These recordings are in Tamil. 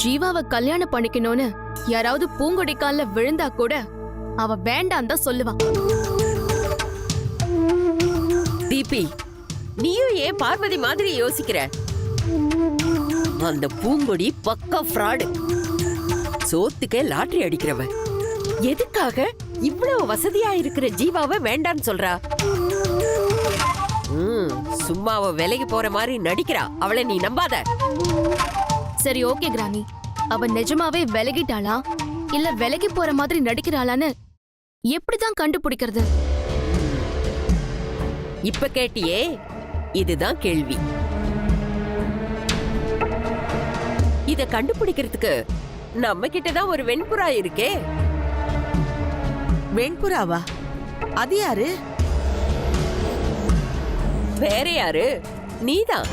ஜீவாவை கல்யாணம் பண்ணிக்கணும்னு யாராவது பூங்கொடி கால்ல விழுந்தா கூட அவ வேண்டாம் தான் சொல்லுவான். தீபி, நீயும் ஏன் பார்வதி மாதிரி யோசிக்கிற? அந்த பூங்கொடி பக்கா ஃப்ராடு, சோத்துக்கே லாட்டரி அடிக்கிறவ. எதுக்காக இவ்வளவு வசதியா இருக்கிற ஜீவாவை வேண்டான்னு சொல்றா? சும்மா அவ விலைக்கு போற மாதிரி நடிக்கிறா. அவளை நீ நம்பாத. சரி, ஓகே கிரானி, அவ நிஜமாவே விலகிட்டாளா இல்ல விலகி போற மாதிரி நடிக்கிறாளான்னு எப்படிதான் கண்டுபிடிக்கிறது? இப்ப கேட்டியே, இதுதான் கேள்வி. இத கண்டுபிடிக்கிறதுக்கு நம்ம கிட்டதான் ஒரு வெண்புறா இருக்கே. வெண்புறாவா? அது யாரு? வேற யாரு? நீதான்.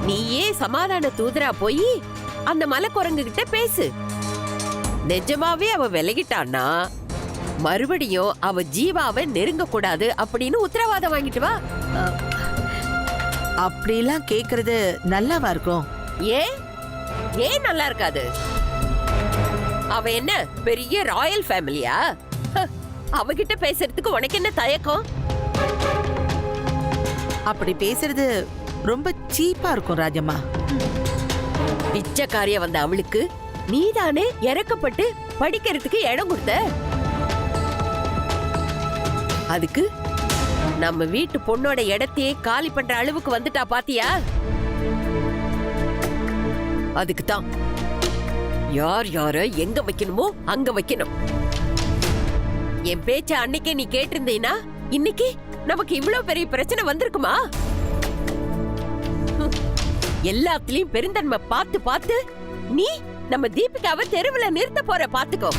நீயே சமாதான தூதரா போய் அந்த மலைக்குரங்கு கிட்ட பேசு. நிஜமாவே அவ விலகிட்டான்னா மறுபடியும் அவ ஜீவாவை நெருங்க கூடாது அப்படின்னு உத்தரவாதம் வாங்கிட்டு வா. அப்படிலாம் கேக்குறது நல்லாவா இருக்கும்? ஏன் நல்லா இருக்காது? அவ என்ன பெரிய ராயல் ஃபேமிலியா? அவகிட்ட பேசுறதுக்கு உனக்கு என்ன தயக்கம்? அப்படி பேசுறது ரொம்ப சீப்பா இருக்கும் ராஜம்மா. பிச்சைக்காரிய வந்த அவளுக்கு நீதானே இறக்கப்பட்டு படிக்கிறதுக்கு இடம் கொடுத்த. அதுக்கு நம்ம வீட்டு பொண்ணோட இடத்தையே காலி பண்ற அளவுக்கு வந்துட்டா பாத்தியா? அதுக்கு தான் யார் யார எங்க வைக்கணுமோ அங்க வைக்கணும். என் பேச்ச அன்னைக்கே நீ கேட்டிருந்தீனா இன்னைக்கு நமக்கு இவ்வளவு பெரிய பிரச்சனை வந்திருக்குமா? எல்லாத்துலயும் பெருந்தன்மை பார்த்து பார்த்து நீ நம்ம தீபிகாவை தெருவுல நிறுத்த போற. பாத்துக்கோ.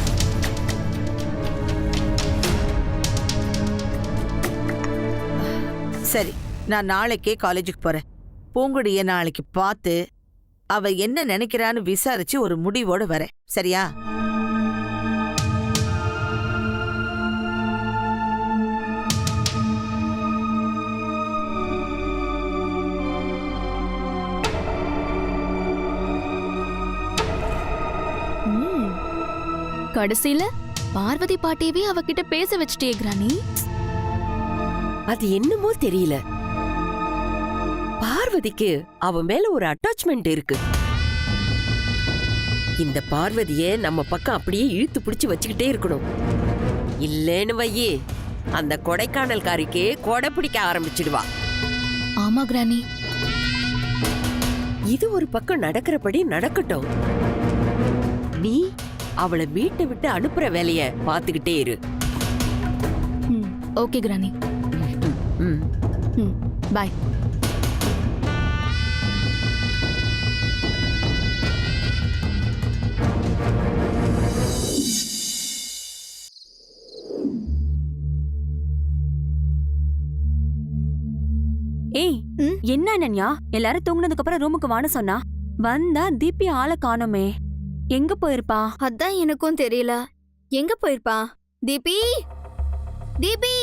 சரி, நான் நாளைக்கே காலேஜுக்கு போறேன். பூங்குடிய நாளைக்கு பார்த்து அவ என்ன நினைக்கிறான்னு விசாரிச்சு ஒரு முடிவோட வரேன். சரியா? கடைசியில பார்வதி பாட்டியவே அவகிட்ட பேச வச்சுட்டே கிரானி. அது என்னமோ தெரியல, பார்வதிக்கு அவ மேல ஒரு அட்டாச்மெண்ட் இருக்கு. இந்த பார்வதிய நம்ம பக்கம் அப்படியே இழுத்து பிடிச்சு வச்சுக்கிட்டே இருக்கணும். இல்லேன்னு வையே, அந்த கொடைக்கானல்காரிக்கே கொடை பிடிக்க ஆரம்பிச்சிடுவா. ஆமா கிரானி, இது ஒரு பக்கம் நடக்கிறபடி நடக்கட்டும். நீ அவளை வீட்டை விட்டு அனுப்புற வேலைய பாத்துக்கிட்டே இரு. Okay granny. பாய். ஏய், என்ன அனன்யா, எல்லாரும் தூங்குனதுக்கு அப்புறம் ரூமுக்கு வான்னு சொன்னா வந்தா தீபி ஆளை காணோமே. எங்க போயிருப்பா? அதான் எனக்கும் தெரியல. எங்க போயிருப்பா? தீபி, தீபி.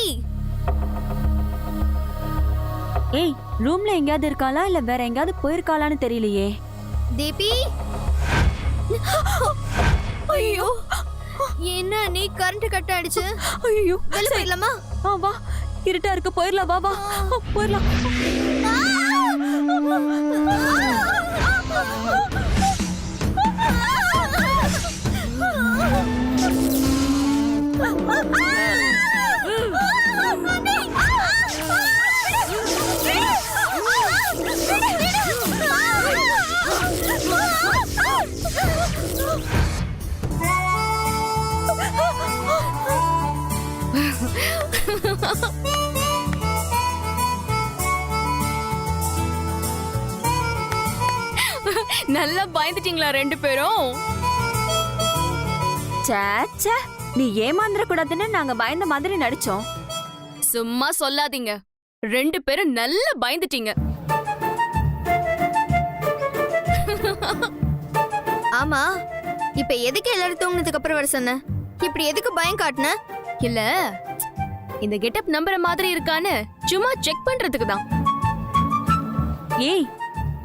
ஏய், ரூம்ல எங்கயாவது இருக்காளா இல்ல வேற எங்கயாவது போயிருக்காளான்னு தெரியலையே. தீபி. ஐயோ, என்ன நீ கரண்ட் கட் ஆயிடுச்சு? ஐயோ, வெளிய போயிடலாமா? வா, இருட்டா இருக்கு, போயிடலாம். வா போயிடலாம். நல்லா பயந்துட்டீங்களா ரெண்டு பேரும்? சேச்சே, நீ ஏமாந்துட கூடாதுன்னு நாங்க பயந்த மாதிரி நடிச்சோம். சும்மா சொல்லாதீங்க, ரெண்டு பேரும் நல்லா பயந்துட்டீங்க. ஆமா, இப்ப எதுக்கு எல்லாரும் தூங்குனதுக்கு அப்புறம் வர சொன்ன? இப்படி எதுக்கு பயம் காட்டுன? இல்ல, இந்த கெட்டப் நம்புற மாதிரி இருக்கான்னு சும்மா செக் பண்றதுக்கு தான். ஏய்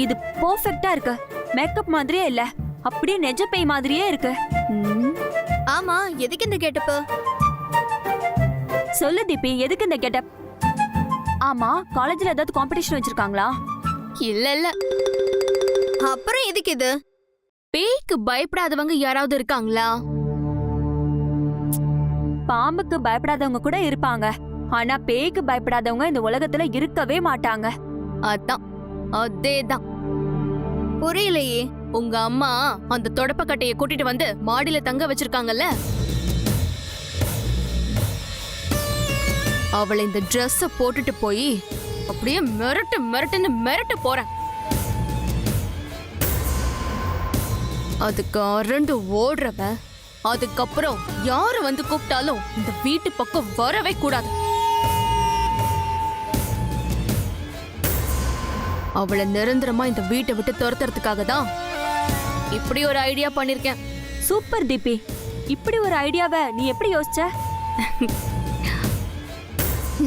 இது பெர்ஃபெக்ட்டா இருக்கு. மேக்கப் மாதிரியே இல்ல, அப்படியே நெஜ பேய் மாதிரியே இருக்கு. ம், ஆமா எதுக்கு இந்த கெட்டப்பு? சொல்லு தீபி, எதுக்கு இந்த கெட்டப்? ஆமா, காலேஜ்ல ஏதாவது காம்படிஷன் வச்சிருக்காங்களா? இல்ல இல்ல, அப்புறம் எதுக்கு இது? பேய்க்கு பயப்படாதவங்க யாராவது இருக்காங்களா? பாம்புக்கு பயப்படாதவங்க கூட இருப்பாங்க, ஆனா பேய்க்கு பயப்படாதவங்க இந்த உலகத்துல இருக்கவே மாட்டாங்க. அதான், அதேதான். புரியலையே. உங்க அம்மா அந்த தொடப்பக்கட்டைய கூட்டிட்டு வந்து மாடியில தங்க வச்சிருக்காங்கல்ல, அவளை இந்த Dress-அ போட்டுட்டு போய் அப்படியே மிரட்டு மிரட்டுன்னு மிரட்ட போறேன். அதுக்கு அரண்டு ஓடுறவ, அதுக்கப்புறம் யாரு வந்து கூப்பிட்டாலும் இந்த வீட்டு பக்கம் வரவே கூடாது. அவளை நிரந்தரமா இந்த வீட்டை விட்டு துரத்துறதுக்காக தான் இப்படி ஒரு ஐடியா பண்ணிருக்கேன். சூப்பர் தீபி, இப்படி ஒரு ஐடியாவை நீ எப்படி யோசிச்ச?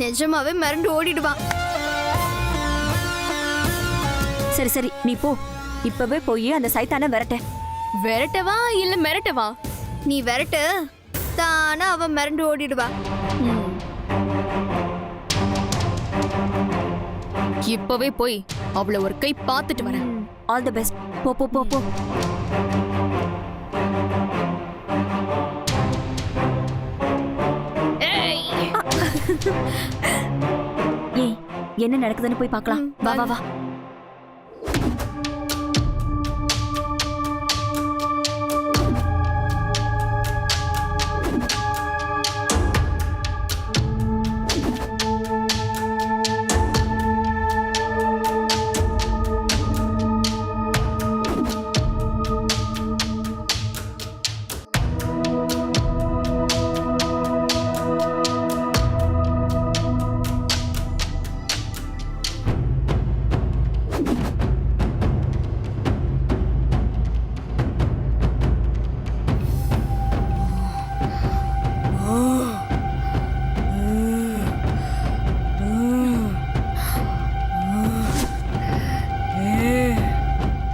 நிஜமாவே மிரண்டு ஓடிடுவான். சரி சரி, நீ போ, இப்பவே போய் அந்த சைத்தான விரட்ட. விரட்டவா இல்ல மிரட்டவா? நீ விரட்டு, தானா அவன் மிரண்டு ஓடிடுவா. ம். இப்பவே போய் அவளை ஒரு கை பார்த்துட்டு வரேன். All the best. போ போ போ போ. ஏய், என்ன நடக்குதுன்னு போய் பார்க்கலாம். வா வா வா.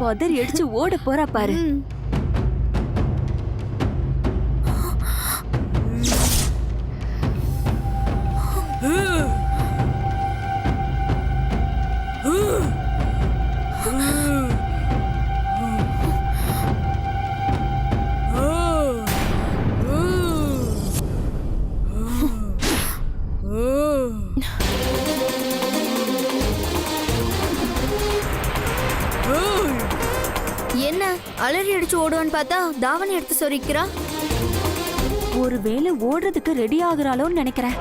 பதறி அடிச்சு ஓட போறா பாரு. ம். என்ன அலறி அடிச்சு ஓடுவான்னு பார்த்தா தாவணி எடுத்து சொரிக்கிறா. ஒருவேளை ஓடுறதுக்கு ரெடி ஆகுறாளோன்னு நினைக்கிறேன்.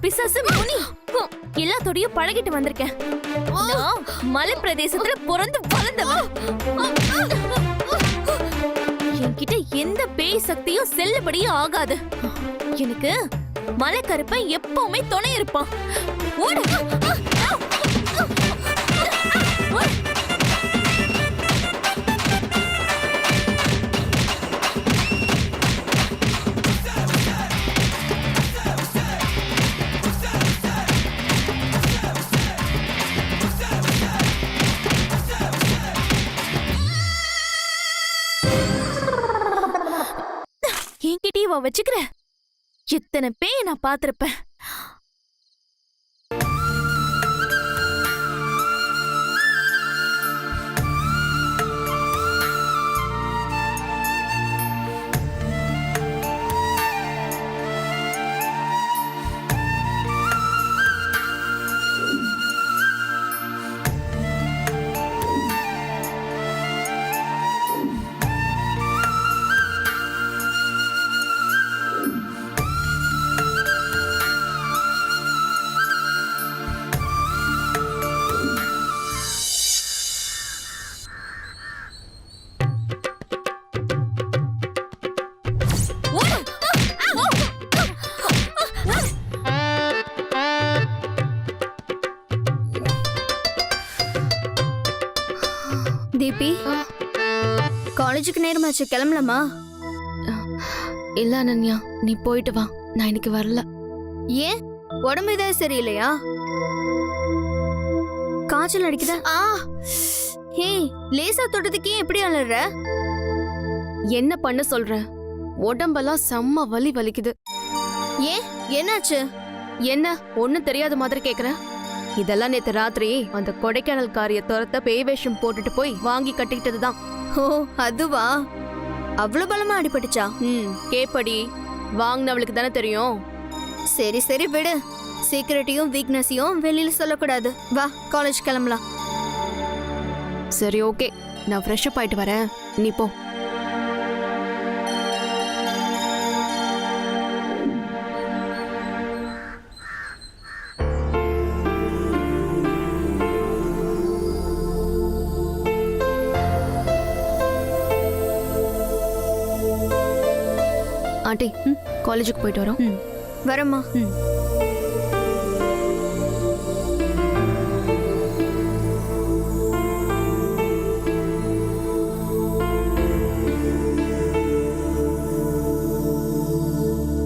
பிசாசு முனி, எல்லாத்தோடையும் பழகிட்டு வந்திருக்கேன். நான் மலை பிரதேசத்துல பிறந்து வளர்ந்தவன். என்கிட்ட எந்த பேய் சக்தியும் செல்லுபடியும் ஆகாது. எனக்கு மலை கருப்பன் எப்பவுமே துணை இருப்பான். ஓடு. என்கிட்டயும் வச்சுக்கிற எத்தனை பேய் நான் பார்த்திருப்பேன். தீபி ஆ. காலேஜுக்கு நேரமாச்சு, கிளம்பலாமா? இல்ல அனன்யா, நீ போயிட்டு வா, நான் இன்னைக்கு வரல. ஏன், உடம்பு ஏதாவது சரியில்லையா? காய்ச்சல் அடிக்குதா? ஹே, லேசா தொட்டதுக்கு ஏன் எப்படி அலற? என்ன பண்ண சொல்ற? உடம்பெல்லாம் செம்ம வலி வலிக்குது. ஏன், என்னாச்சு? என்ன ஒண்ணும் தெரியாத மாதிரி கேக்குற? இதெல்லாம் நேத்து ராத்திரி அந்த கொடைக்கானல் காரிய துரத்த பேய் வேஷம் போட்டுட்டு போய் வாங்கி கட்டிக்கிட்டதுதான். ஓ, அதுவா? அவ்வளவு பலமா அடிபட்டுச்சா? கேப்படி, வாங்கினவளுக்கு தானே தெரியும். சரி சரி விடு, சீக்கிரட்டையும் வீக்னஸையும் வெளியில சொல்லக்கூடாது. வா, காலேஜ் கிளம்பலாம். சரி ஓகே, நான் ஃப்ரெஷ் அப் ஆயிட்டு வரேன், நீ போ. ஆண்டி, காலேஜுக்கு போயிட்டு வரோம். வரம்மா.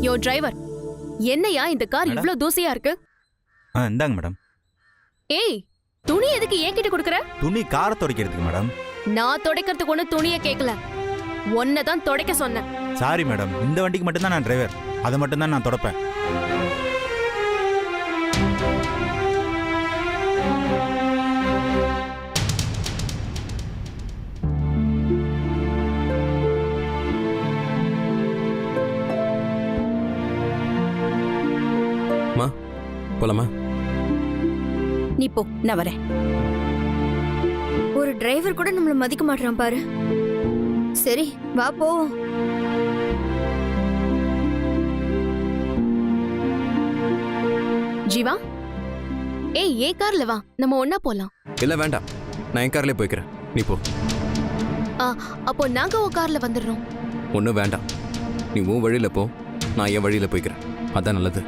யோ டிரைவர், என்னையா இந்த கார் இவ்ளோ தூசியா இருக்கு? இந்தாங்க மேடம். ஏய், துணி எதுக்கு என்கிட்ட கொடுக்கற? துணி காரை துடைக்கிறதுக்கு மேடம். நான் துடைக்கிறதுக்கு ஒண்ணு துணிய கேட்கல, ஒன்னதான் துடைக்க சொன்னேன். சாரி மேடம், இந்த வண்டிக்கு மட்டும்தான் நான் டிரைவர், அதை மட்டும்தான் நான் துடைப்பேன். போலாமா? நீ போ, நான் வரேன். ஒரு டிரைவர் கூட நம்மள மதிக்க மாட்டான் பாரு. சரி வா போவோம். ஜீவா, ஏய் ஏ கார்ல வா, நம்ம ஒண்ணா போலாம். இல்ல வேண்டாம், நான் என் கார்லயே போய்க்கிறேன், நீ போ. அப்போ நாங்க உன் கார்ல வந்துடுறோம். ஒன்றும் வேண்டாம், நீ உன் வழியில போ, நான் என் வழியில போய்க்கிறேன், அதான் நல்லது.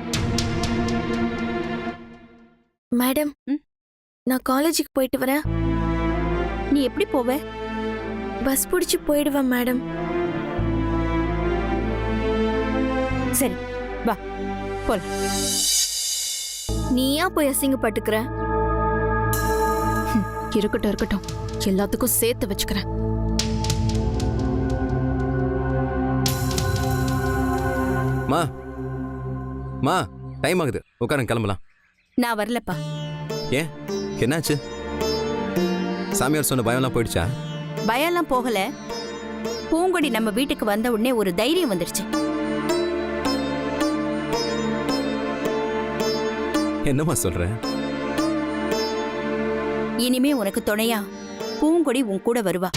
மேடம், நான் காலேஜுக்கு போயிட்டு வரேன். நீ எப்படி போவ? பஸ் பிடிச்சு போயிடுவேன் மேடம். சரி வா போலாம். நீயா போய் அசிங்கப்பட்டுக்கிற? இருக்கட்டும் இருக்கட்டும், எல்லாத்துக்கும் சேர்த்து வச்சுக்கிறேன். மா டைம் ஆகுது, உட்காருங்க, கிளம்பலாம். நான் வரலப்பா. ஏன், என்னாச்சு? சாமியார் சொன்ன பயம்லாம் போயிடுச்சா? பயம்லாம் போகல. பூங்கொடி நம்ம வீட்டுக்கு வந்த உடனே ஒரு தைரியம் வந்துருச்சு. என்னம்மா சொல்ற? இனிமே உனக்கு துணையா பூங்கொடி உன் கூட வருவா.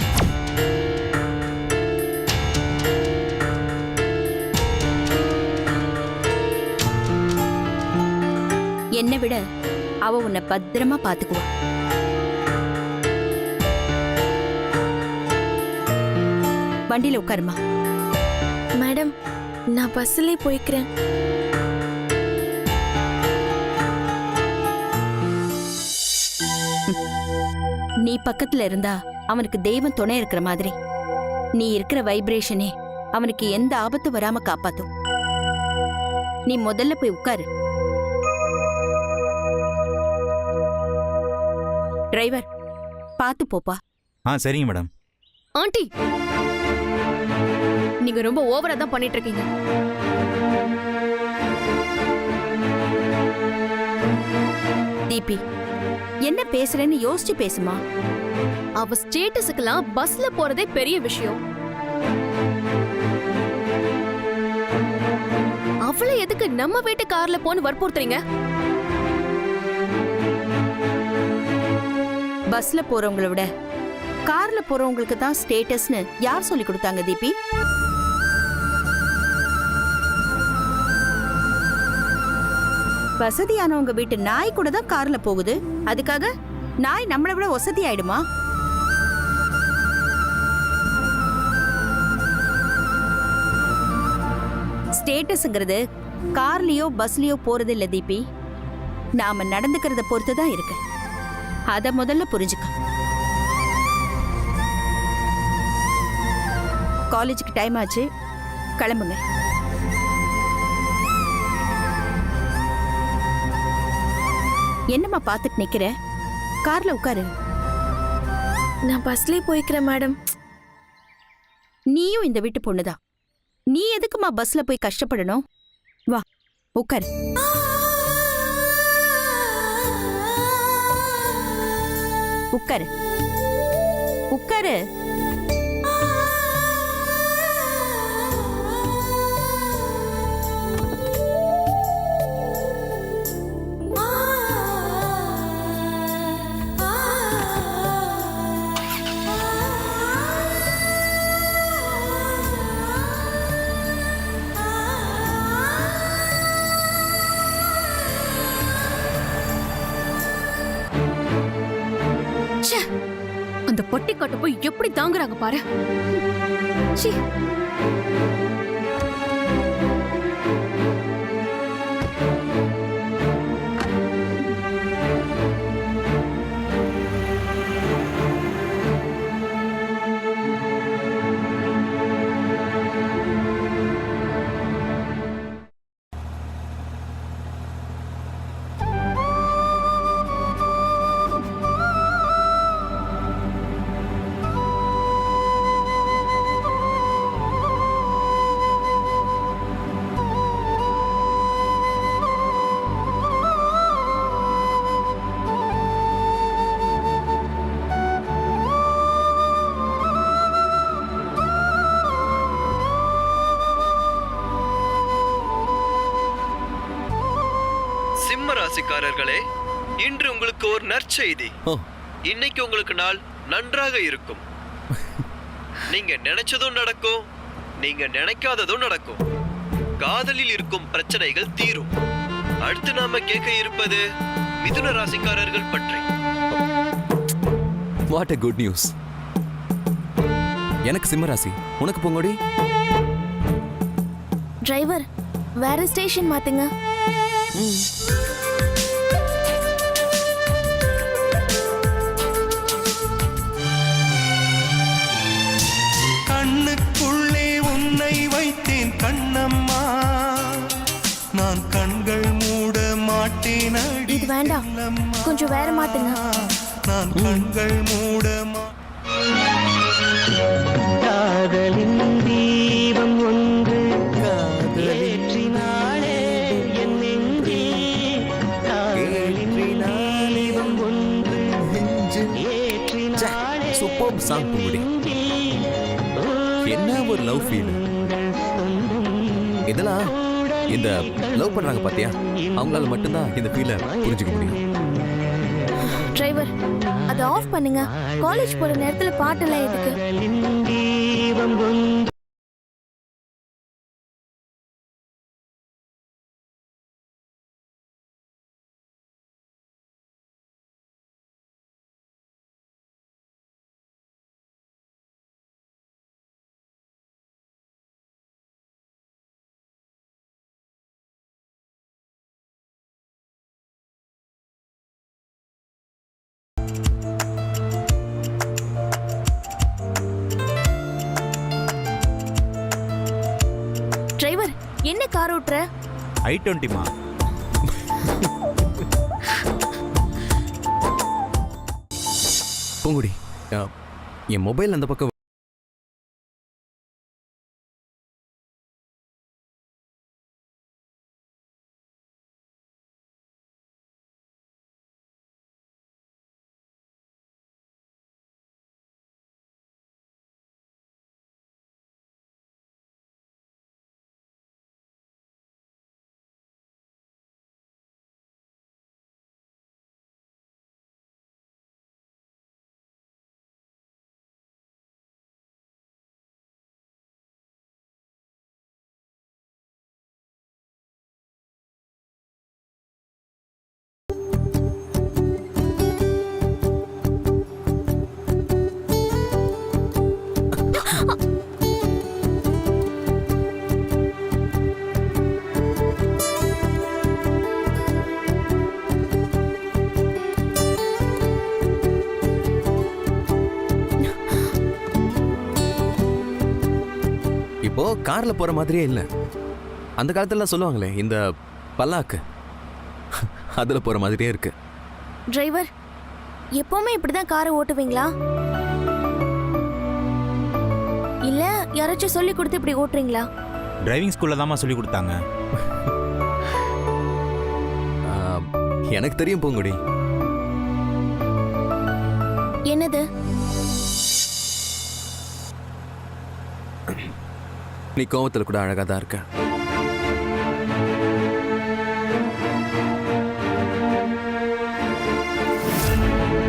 என்னை விட அவ உன்னை பத்திரமா பாத்துக்குவா. வண்டியில உட்காருமா. மேடம், நான் பஸ்ல போய்க்கிறேன். நீ பக்கத்துல இருந்தா அவனுக்கு தெய்வம் துணை இருக்கிற மாதிரி. நீ இருக்கிற வைப்ரேஷனே அவனுக்கு எந்த ஆபத்து வராம காப்பாத்தும். நீ முதல்ல போய் உட்காரு. டிரைவர், பாத்து போப்பா. சரிங்க மேடம். ஆண்டி, நீங்க ரொம்ப ஓவரா தான் பண்ணிட்டு இருக்கீங்க. தீபி, என்ன பேசுறேன்னு யோசிச்சு பேசுமா. அவ ஸ்டேட்டஸுக்கெல்லாம் பஸ்ல போறதே பெரிய விஷயம். அவளை எதுக்கு நம்ம வீட்டு கார்ல போன்னு வற்புறுத்துறீங்க? பஸ்ல போறவங்கள விட கார்ல போறவங்களுக்கு தான் ஸ்டேட்டஸ்னு யார் சொல்லி கொடுத்தாங்க தீபி? வசதியானவங்க வீட்டு நாய் கூட தான் கார்ல போகுது. அதுக்காக நாய் நம்மளை விட வசதி ஆயிடுமா? ஸ்டேட்டஸ்ங்கிறது கார்லயோ பஸ்லயோ போறது இல்ல தீபி. நாம நடந்துக்கிறத பொறுத்து தான் இருக்கு. அத முதல்ல புரிஞ்சுக்க. காலேஜுக்கு டைம் ஆச்சு, கிளம்புங்க. என்னம்மா பார்த்துட்டு நிக்கிற? கார்ல உட்காரு. நான் பஸ்லயே போய்க்கிறேன் மேடம். நீயும் இந்த வீட்டு பொண்ணுதான். நீ எதுக்குமா பஸ்ல போய் கஷ்டப்படணும்? வா உட்காரு. உட்காரு உட்காரு. அந்த பொட்டி கட்ட போய் எப்படி தாங்குறாங்க பாரு. சீ. சிம்ம ராசிக்காரர்களே, இன்று உங்களுக்கு ஒரு நற்செய்தி. இன்னைக்கு உங்களுக்கு நாள் நன்றாக இருக்கும். நீங்க நினைச்சதும் நடக்கும், நீங்க நினைக்காததும் நடக்கும். காதலில் இருக்கும் பிரச்சனைகள் தீரும். அடுத்து நாம கேட்க இருப்பது மிதுன ராசிக்காரர்கள் பற்றி. What a good news. எனக்கு சிம்மராசி, உனக்கு பொங்கோடி. டிரைவர், வேற ஸ்டேஷன் மாத்துங்க. கண்ணுக்குள்ளே உன்னை வைத்தேன் கண்ணம்மா, நான் கண்கள் மூட மாட்டேன். இது வேண்டாம், கொஞ்சம் வேற மாத்துங்க. நான் கண்கள் மூட காதலின் தீபம் ஒன்று ஏற்றினாளே என் நெஞ்சில். காதலின் தீபம் ஒன்று ஏற்றினாளே. Super song பொங்கோடி. என்ன ஒரு லவ் ஃபீல். இதெல்லாம் இந்த லவ் பண்றாங்க பாத்தியா, அவங்களால மட்டும்தான் இந்த ஃபீலை புரிஞ்சுக்க முடியும். டிரைவர், அதை ஆஃப் பண்ணுங்க. காலேஜ் போற நேரத்துல பாட்டெல்லாம் எதுக்கு? டிரைவர், என்ன கார் ஓட்டுற? I-20மா. பொங்குடி, என் மொபைல் அந்த பக்கம் ஓ கார்ல போற மாதிரியே இல்ல. அந்த காலத்துல சொல்லுவாங்களே இந்த பல்லாக்கு, அதுல போற மாதிரியே இருக்கு. டிரைவர், எப்பவுமே இப்படிதான் காரை ஓட்டுவீங்களா? இல்ல யாராச்சும் சொல்லி கொடுத்து இப்படி ஓட்டுறீங்களா? டிரைவிங் ஸ்கூல்ல தாம்மா சொல்லி கொடுத்தாங்க. எனக்கு தெரியும் பூங்குடி. என்னது? நீ கோவத்துல கூட அழகா தான் இருக்க.